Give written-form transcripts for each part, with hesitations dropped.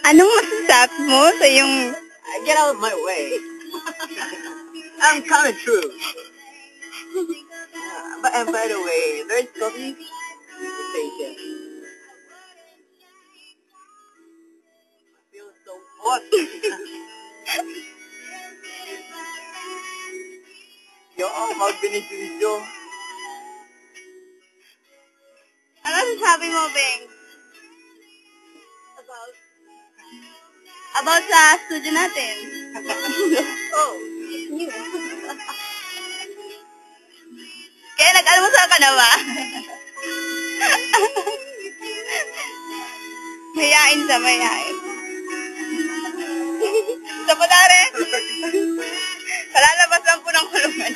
Anong masasabi mo sa yung... Get out of my way. I'm coming through. And by the way, there's coffee. Take it. I feel so hot. Yo, mag-binidyo. Ano sasabi mo, Beng? About sa studio natin. Oh, you. Kaya nag-almusal ka na ba? Mayain siya, mayain. Sa pala rin. Palalabas lang po ng kulungan.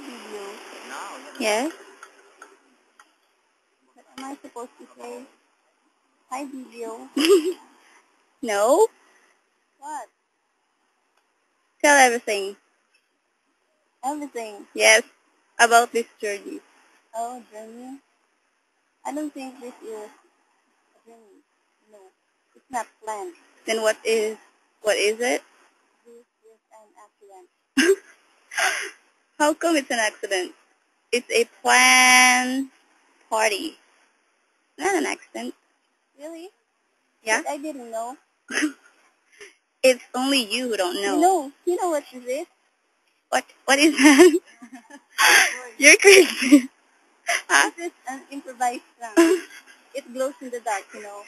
Video. Yes? What am I supposed to say? Hi, video. No? What? Tell everything. Everything? Yes. About this journey. Oh, journey? I don't think this is a journey. No. It's not planned. Then what is it? This is an accident. How come it's an accident? It's a planned party. Not an accident. Really? Yeah? But I didn't know. It's only you who don't know. You know what this is? What is that? You're crazy. Huh? This is an improvised song. It glows in the dark, you know.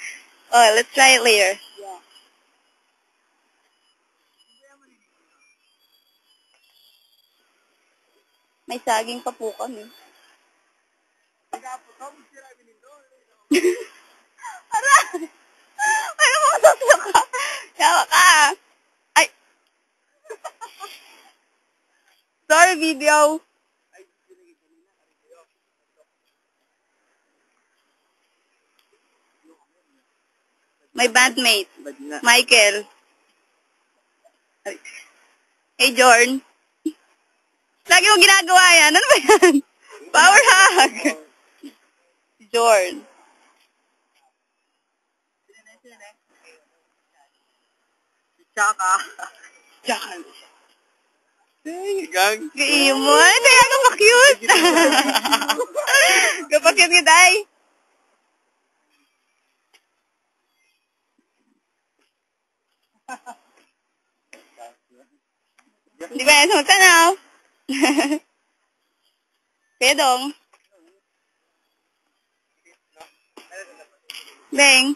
Oh, let's try it later. Yeah. May saging pa po kami. Aray! Ano mo masasya ka? Yawa ka! Ay! Sorry, video. My bandmate, Michael. Hey, Jorn. Lagi mo ginagawa yan. Ano ba yan? Power hug. Jorn. Tsaka. Gang. Gaiyo mo. Ay, kaya ka pa-cute. Kapag-cute kita ay. Di ba yan sa magtanaw? Kaya dong. Beng.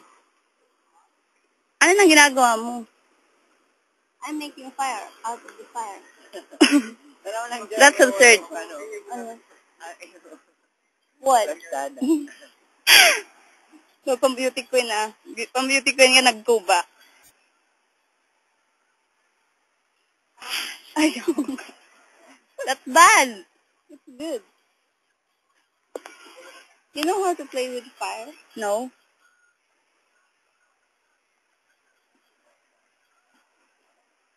Ano nang ginagawa mo? I'm making fire out of the fire. That's absurd. What? So, pang-beauty queen Pang-beauty queen nga nagkuba. Ayaw. That's bad. It's good. You know how to play with fire? No.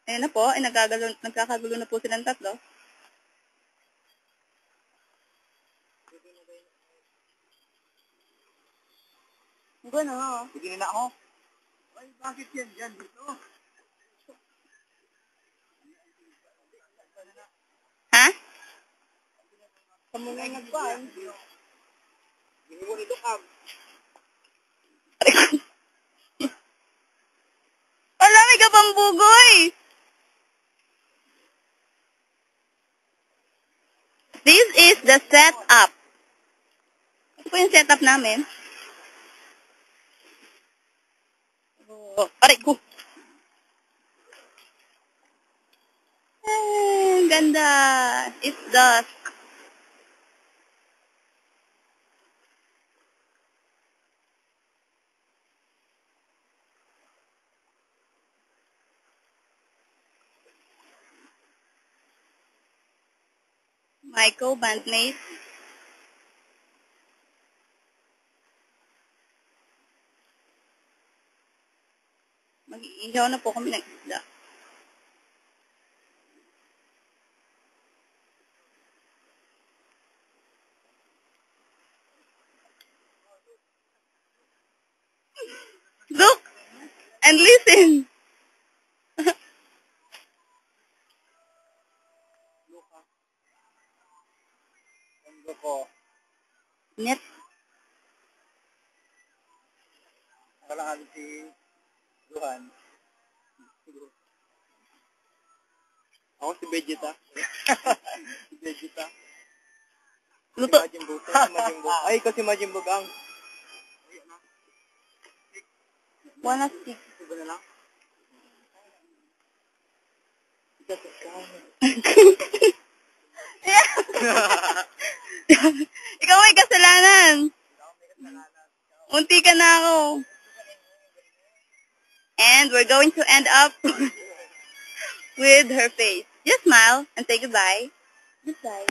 Ayan na po, ay nagkakagulo na po silang tatlo. Hindi na ako. Sige na ako. Ay, bakit yan dyan dito? Ha? Kamu na nagpaan. Hindi mo nito kam. Wala, may kapambugoy! This is the setup. Ito po yung setup namin. Oh, aray ko. Ganda. It's dusk. Michael, bandmate. Mag-iihaw na po kami ng isda. Look and listen. Net. Wala kami si Luhan. Ako si Vegeta. Si Vegeta. Luto. Si Majin Buu. Si Majin Buu. Ay, ikaw si Majin Buu gang. Wanna stick. Iba na lang. Ikaw may kasalanan. Unti ka na ako. And we're going to end up with her face. Just smile and say goodbye. Goodbye.